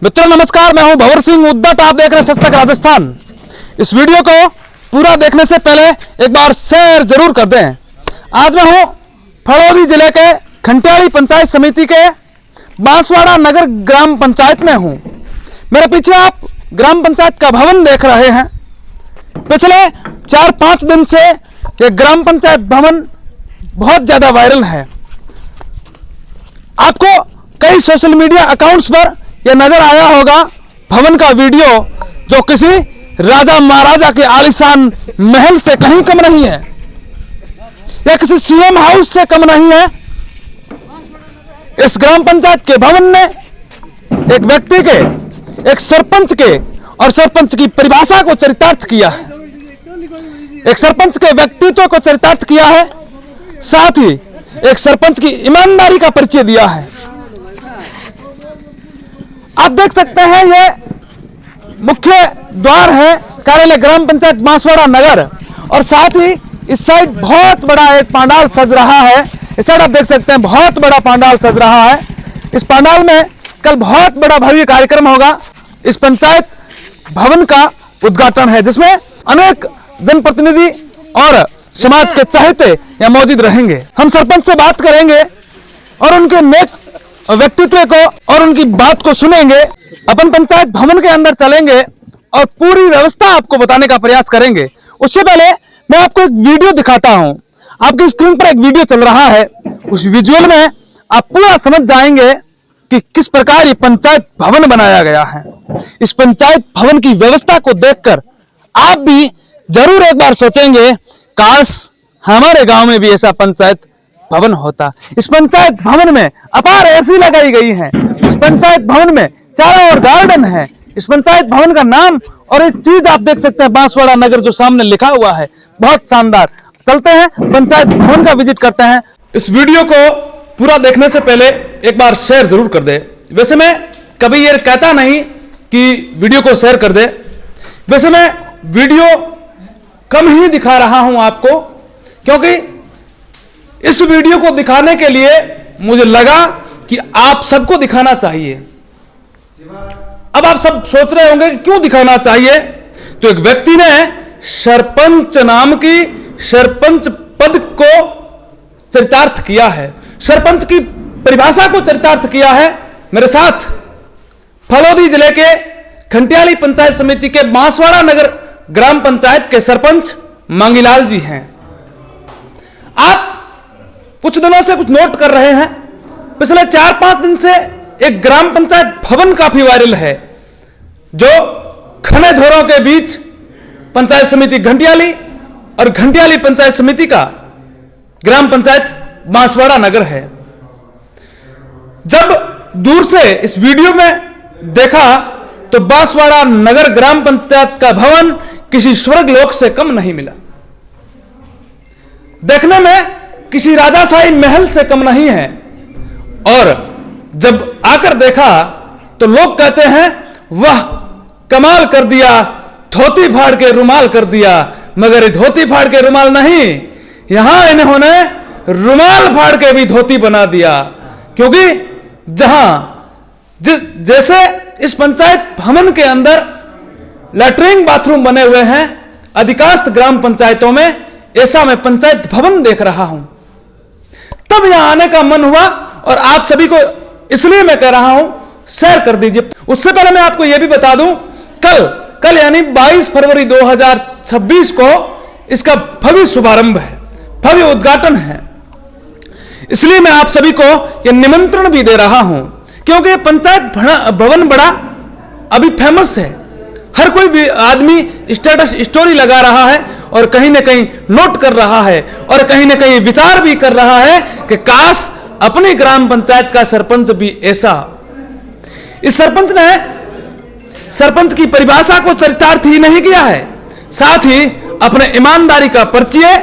मित्रों नमस्कार, मैं हूं भंवर सिंह उद्दत। आप देख रहे हैं सच राजस्थान। इस वीडियो को पूरा देखने से पहले एक बार शेयर जरूर कर दें। आज मैं हूं फड़ौदी जिले के खंटियाली पंचायत समिति के बांसवाड़ा नगर ग्राम पंचायत में हूं। मेरे पीछे आप ग्राम पंचायत का भवन देख रहे हैं। पिछले 4-5 दिन से ये ग्राम पंचायत भवन बहुत ज्यादा वायरल है। आपको कई सोशल मीडिया अकाउंट्स पर यह नजर आया होगा भवन का वीडियो, जो किसी राजा महाराजा के आलीशान महल से कहीं कम नहीं है, या किसी सीएम हाउस से कम नहीं है। इस ग्राम पंचायत के भवन ने एक व्यक्ति के, एक सरपंच के और सरपंच की परिभाषा को चरितार्थ किया है। एक सरपंच के व्यक्तित्व को चरितार्थ किया है, साथ ही एक सरपंच की ईमानदारी का परिचय दिया है। आप देख सकते हैं ये मुख्य द्वार है कार्यालय ग्राम पंचायत बांसवाड़ा नगर, और साथ ही इस साइड बहुत बड़ा एक पंडाल सज रहा है। इस साइड आप देख सकते हैं बहुत बड़ा पंडाल सज रहा है। इस पंडाल में कल बहुत बड़ा भव्य कार्यक्रम होगा। इस पंचायत भवन का उद्घाटन है, जिसमें अनेक जनप्रतिनिधि और समाज के चाहते यहाँ मौजूद रहेंगे। हम सरपंच से बात करेंगे और उनके नेक व्यक्तित्व को और उनकी बात को सुनेंगे। अपन पंचायत भवन के अंदर चलेंगे और पूरी व्यवस्था आपको बताने का प्रयास करेंगे। उससे पहले मैं आपको एक वीडियो दिखाता हूं। आपकी स्क्रीन पर एक वीडियो चल रहा है। उस विजुअल में आप पूरा समझ जाएंगे कि किस प्रकार ये पंचायत भवन बनाया गया है। इस पंचायत भवन की व्यवस्था को देखकर आप भी जरूर एक बार सोचेंगे, काश हमारे गांव में भी ऐसा पंचायत भवन होता। इस पंचायत भवन में अपार एसी लगाई गई है। इस पंचायत भवन में चारों ओर गार्डन है। इस पंचायत भवन का नाम और एक चीज आप देख सकते हैं, बांसवाड़ा नगर जो सामने लिखा हुआ है, बहुत शानदार। चलते हैं पंचायत भवन का विजिट करते हैं। इस वीडियो को पूरा देखने से पहले एक बार शेयर जरूर कर दे। वैसे मैं कभी ये कहता नहीं कि वीडियो को शेयर कर दे। वैसे मैं वीडियो कम ही दिखा रहा हूं आपको, क्योंकि इस वीडियो को दिखाने के लिए मुझे लगा कि आप सबको दिखाना चाहिए। अब आप सब सोच रहे होंगे कि क्यों दिखाना चाहिए। तो एक व्यक्ति ने सरपंच नाम की सरपंच पद को चरितार्थ किया है, सरपंच की परिभाषा को चरितार्थ किया है। मेरे साथ फड़ौदी जिले के खंटियाली पंचायत समिति के बांसवाड़ा नगर ग्राम पंचायत के सरपंच मांगीलाल जी हैं। आप कुछ दिनों से कुछ नोट कर रहे हैं, पिछले 4-5 दिन से एक ग्राम पंचायत भवन काफी वायरल है, जो घने घोरों के बीच पंचायत समिति घंटियाली और घंटियाली पंचायत समिति का ग्राम पंचायत बांसवाड़ा नगर है। जब दूर से इस वीडियो में देखा तो बांसवाड़ा नगर ग्राम पंचायत का भवन किसी स्वर्ग लोक से कम नहीं मिला। देखने में किसी राजाशाही महल से कम नहीं है। और जब आकर देखा तो लोग कहते हैं, वाह कमाल कर दिया, धोती फाड़ के रुमाल कर दिया। मगर धोती फाड़ के रुमाल नहीं, यहां इन्होंने रुमाल फाड़ के भी धोती बना दिया। क्योंकि जैसे इस पंचायत भवन के अंदर लैट्रिन बाथरूम बने हुए हैं, अधिकांश ग्राम पंचायतों में ऐसा मैं पंचायत भवन देख रहा हूं। तब यहां आने का मन हुआ, और आप सभी को इसलिए मैं कह रहा हूं, शेयर कर दीजिए। उससे पहले मैं आपको यह भी बता दूं, कल यानी 22 फरवरी 2026 को इसका भव्य शुभारंभ है, भव्य उद्घाटन है। इसलिए मैं आप सभी को यह निमंत्रण भी दे रहा हूं, क्योंकि पंचायत भवन बड़ा अभी फेमस है। हर कोई भी आदमी स्टेटस स्टोरी लगा रहा है और कहीं ना कहीं नोट कर रहा है, और कहीं ना कहीं विचार भी कर रहा है कि काश अपनी ग्राम पंचायत का सरपंच भी ऐसा। इस सरपंच ने सरपंच की परिभाषा को चरितार्थ ही नहीं किया है, साथ ही अपने ईमानदारी का परिचय,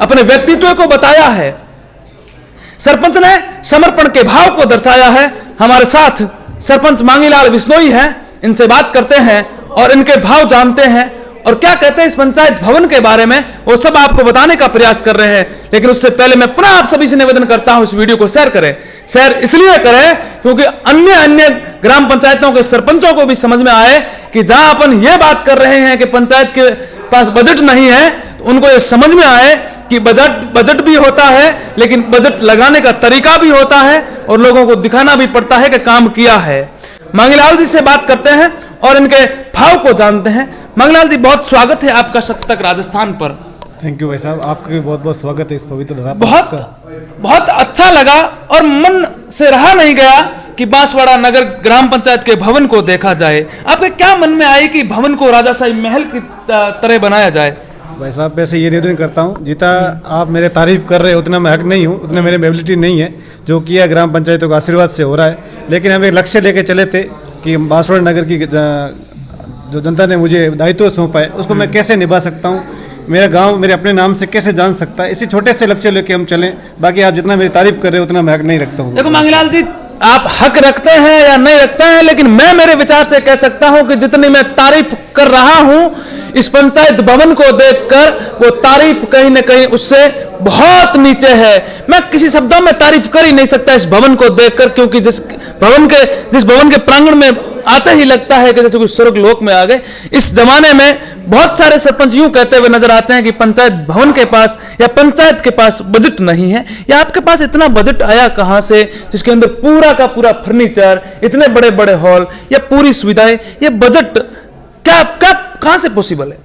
अपने व्यक्तित्व को बताया है। सरपंच ने समर्पण के भाव को दर्शाया है। हमारे साथ सरपंच मांगीलाल बिश्नोई हैं, इनसे बात करते हैं और इनके भाव जानते हैं और क्या कहते हैं इस पंचायत भवन के बारे में, वो सब आपको बताने का प्रयास कर रहे हैं। लेकिन उससे पहले मैं पुनः आप सभी से निवेदन करता हूं, इस वीडियो को शेयर करें, शेयर इसलिए करें क्योंकि अन्य अन्य ग्राम पंचायतों के सरपंचों को भी समझ में आए कि जहां अपन ये बात कर रहे हैं कि पंचायत के पास बजट नहीं है, तो उनको ये समझ में आए कि बजट भी होता है, लेकिन बजट लगाने का तरीका भी होता है और लोगों को दिखाना भी पड़ता है कि काम किया है। मांगीलाल जी से बात करते हैं और इनके भाव को जानते हैं। मांगीलाल जी, बहुत स्वागत है आपका सततक राजस्थान पर। थैंक यू भाई साहब, आपका भी बहुत बहुत स्वागत है इस पवित्र धरा पर। बहुत अच्छा लगा और मन से रहा नहीं गया कि बांसवाड़ा नगर ग्राम पंचायत के भवन को देखा जाए। आपके क्या मन में आई कि भवन को राजाशाही महल की तरह बनाया जाए? भाई साहब, वैसे ये निवेदन करता हूँ, जितना आप मेरे तारीफ कर रहे हैं उतना मैं हक नहीं हूँ, उतना मेरे में एबिलिटी नहीं है। जो किया ग्राम पंचायतों का आशीर्वाद से हो रहा है, लेकिन हम एक लक्ष्य लेके चले थे कि बांसवाड़ा नगर की जो जनता ने मुझे दायित्व सौंपा है उसको मैं कैसे निभा सकता हूँ, मेरा गांव मेरे अपने नाम से कैसे जान सकता है, इसी छोटे से लक्ष्य लेके हम चलें। बाकी आप जितना मेरी तारीफ कर रहे हो उतना मैं हक नहीं रखता हूँ। देखो मांगीलाल जी, आप हक रखते हैं या नहीं रखते हैं, लेकिन मैं मेरे विचार से कह सकता हूं कि जितनी मैं तारीफ कर रहा हूं इस पंचायत भवन को देखकर, वो तारीफ कहीं न कहीं उससे बहुत नीचे है। मैं किसी शब्दों में तारीफ कर ही नहीं सकता इस भवन को देखकर, क्योंकि जिस भवन के प्रांगण में आते ही लगता है कि जैसे कोई स्वर्ग लोक में आ गए। इस जमाने में बहुत सारे सरपंच यूं कहते हुए नजर आते हैं कि पंचायत भवन के पास या पंचायत के पास बजट नहीं है, या आपके पास इतना बजट आया कहां से जिसके अंदर पूरा का पूरा फर्नीचर, इतने बड़े बड़े हॉल या पूरी सुविधाएं, ये बजट क्या कहां से पॉसिबल है?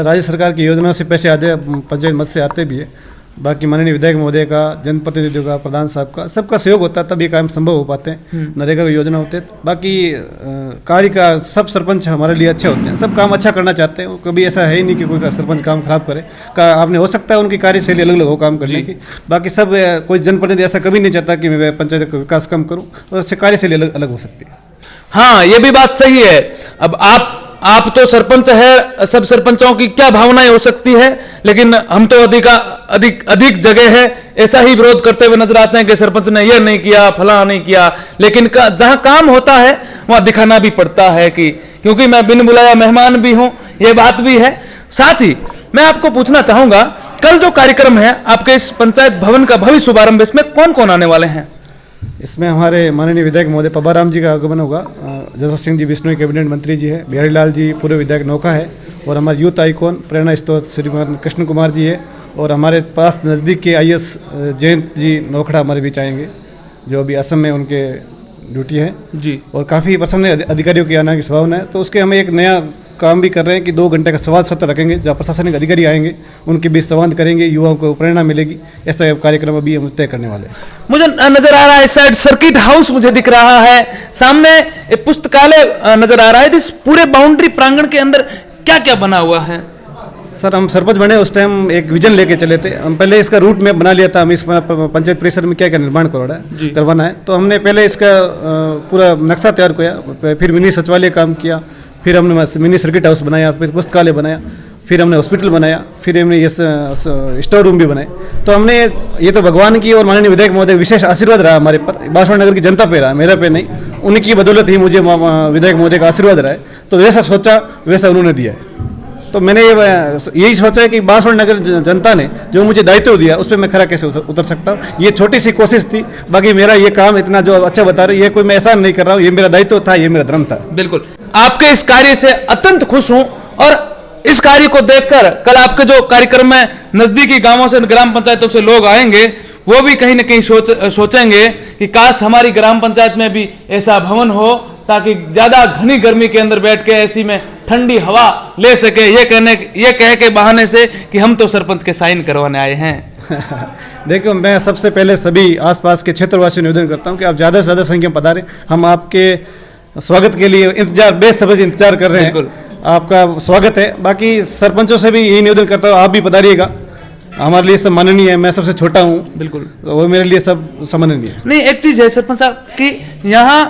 राज्य सरकार की योजनाओं से पैसे आते, पंचायत मद से आते भी है। बाकी माननीय विधायक महोदय का, जनप्रतिनिधियों का, प्रधान साहब का, सबका सहयोग होता है तब ये काम संभव हो पाते हैं। नरेगा की योजना होते हैं। बाकी कार्य का सब सरपंच हमारे लिए अच्छे होते हैं, सब काम अच्छा करना चाहते हैं। कभी ऐसा है ही नहीं कि कोई सरपंच काम खराब करे। आपने हो सकता है उनकी कार्यशैली अलग अलग हो काम करने की। बाकी सब कोई जनप्रतिनिधि ऐसा कभी नहीं चाहता कि मैं पंचायत का विकास कम करूँ, और उससे कार्यशैली अलग अलग हो सकती है। हाँ, ये भी बात सही है। अब आप तो सरपंच है, सब सरपंचों की क्या भावनाएं हो सकती है, लेकिन हम तो अधिक जगह है ऐसा ही विरोध करते हुए नजर आते हैं कि सरपंच ने ये नहीं किया, फला नहीं किया। लेकिन जहां काम होता है वहां दिखाना भी पड़ता है कि क्योंकि मैं बिन बुलाया मेहमान भी हूं, ये बात भी है। साथ ही मैं आपको पूछना चाहूंगा, कल जो कार्यक्रम है आपके इस पंचायत भवन का भव्य शुभारंभ, इसमें कौन कौन आने वाले हैं? इसमें हमारे माननीय विधायक महोदय पब्बाराम जी का आगमन होगा। जसवंत सिंह जी बिश्नोई कैबिनेट मंत्री जी है, बिहारी लाल जी पूर्व विधायक नौका है, और हमारे यूथ आइकॉन प्रेरणा स्त्रोत श्रीमान कृष्ण कुमार जी है, और हमारे पास नज़दीक के IAS जयंत जी नोखड़ा हमारे बीच आएंगे, जो अभी असम में उनके ड्यूटी है जी। और काफ़ी प्रसन्न अधिकारियों की आने की संभावना है। तो उसके हमें एक नया काम भी कर रहे हैं कि 2 घंटे का संवाद सत्र रखेंगे, जहाँ प्रशासनिक अधिकारी आएंगे, उनके बीच संवाद करेंगे, युवाओं को प्रेरणा मिलेगी। ऐसा कार्यक्रम अभी हम तय करने वाले हैं। मुझे नजर आ रहा है इस साइड सर्किट हाउस मुझे दिख रहा है, सामने एक पुस्तकालय नजर आ रहा है। इस पूरे बाउंड्री प्रांगण के अंदर क्या क्या बना हुआ है? सर, हम सरपंच बने उस टाइम एक विजन लेके चले थे। हम पहले इसका रूट मैप बना लिया था, हम इस पंचायत परिसर में क्या क्या निर्माण करवाना है। तो हमने पहले इसका पूरा नक्शा तैयार किया, फिर मिनी सचिवालय काम किया, फिर हमने मिनी सर्किट हाउस बनाया, फिर पुस्तकालय बनाया, फिर हमने हॉस्पिटल बनाया, फिर हमने ये स्टोर रूम भी बनाए। तो हमने ये तो भगवान की और माननीय विधायक महोदय विशेष आशीर्वाद रहा हमारे पर, बांसवाड़ा नगर की जनता पे रहा, मेरा पे नहीं। उनकी बदौलत ही मुझे विधायक महोदय का आशीर्वाद रहा है। तो जैसा सोचा वैसा उन्होंने दिया है। तो मैंने यही सोचा है कि बांसवाड़ा नगर जनता ने जो मुझे दायित्व दिया उस पर मैं खरा कैसे उतर सकता हूँ। ये छोटी सी कोशिश थी। बाकी मेरा ये काम इतना जो अच्छा बता रहे, ये कोई मैं एहसान नहीं कर रहा हूँ, ये मेरा दायित्व था, ये मेरा धर्म था। बिल्कुल, आपके इस कार्य से अत्यंत खुश हूं, और इस कार्य को देखकर कल आपके जो कार्यक्रम में नजदीकी गांवों से, ग्राम पंचायतों से लोग आएंगे, वो भी कहीं ना कहीं सोचेंगे कि काश हमारी ग्राम पंचायत में भी ऐसा भवन हो, ताकि ज्यादा घनी गर्मी के अंदर बैठ के ऐसी में ठंडी हवा ले सके, ये कह के बहाने से कि हम तो सरपंच के साइन करवाने आए हैं। देखो, मैं सबसे पहले सभी आसपास के क्षेत्रवासियों निवेदन करता हूं कि आप ज़्यादा से ज़्यादा संख्या में पधारें। हम आपके स्वागत के लिए बेसब्री इंतजार कर रहे हैं। आपका स्वागत है। बाकी सरपंचों से भी यही निवेदन करता हूँ, आप भी पधारिएगा। हमारे लिए सब माननीय है, मैं सबसे छोटा हूँ, बिल्कुल, वो मेरे लिए सब सम्माननीय है। नहीं, एक चीज है सरपंच साहब कि यहाँ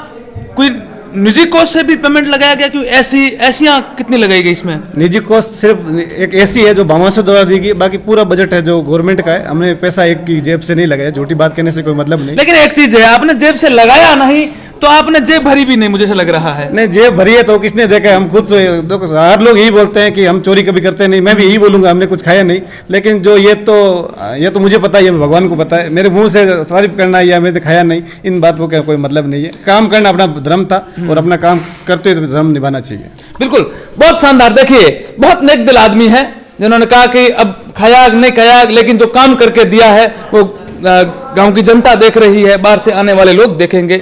कोई निजी कोष से भी पेमेंट लगाया गया, क्यों एसियां कितनी लगाई गई इसमें? निजी कोष सिर्फ एक ऐसी है जो भामाशाह द्वारा दी गई, बाकी पूरा बजट है जो गवर्नमेंट का है। हमने पैसा एक की जेब से नहीं लगाया, झूठी बात कहने से कोई मतलब नहीं। लेकिन एक चीज है, आपने जेब से लगाया नहीं तो आपने जेब भरी भी नहीं, मुझे ऐसा लग रहा है। नहीं, जेब भरी है तो किसने देखा है? हम खुद से, देखो हर लोग यही बोलते हैं कि हम चोरी कभी करते नहीं, मैं भी यही बोलूंगा हमने कुछ खाया नहीं। लेकिन जो ये तो मुझे पता है, ये भगवान को पता है। मेरे मुंह से तारीफ करना या मैंने खाया नहीं, इन बातों का कोई मतलब नहीं है। काम करना अपना धर्म था और अपना काम करते हुए धर्म निभाना चाहिए। बिल्कुल, बहुत शानदार। देखिए, बहुत नेक दिल आदमी है जिन्होंने कहा कि अब खाया नहीं खाया, लेकिन जो काम करके दिया है वो गांव की जनता देख रही है, बाहर से आने वाले लोग देखेंगे।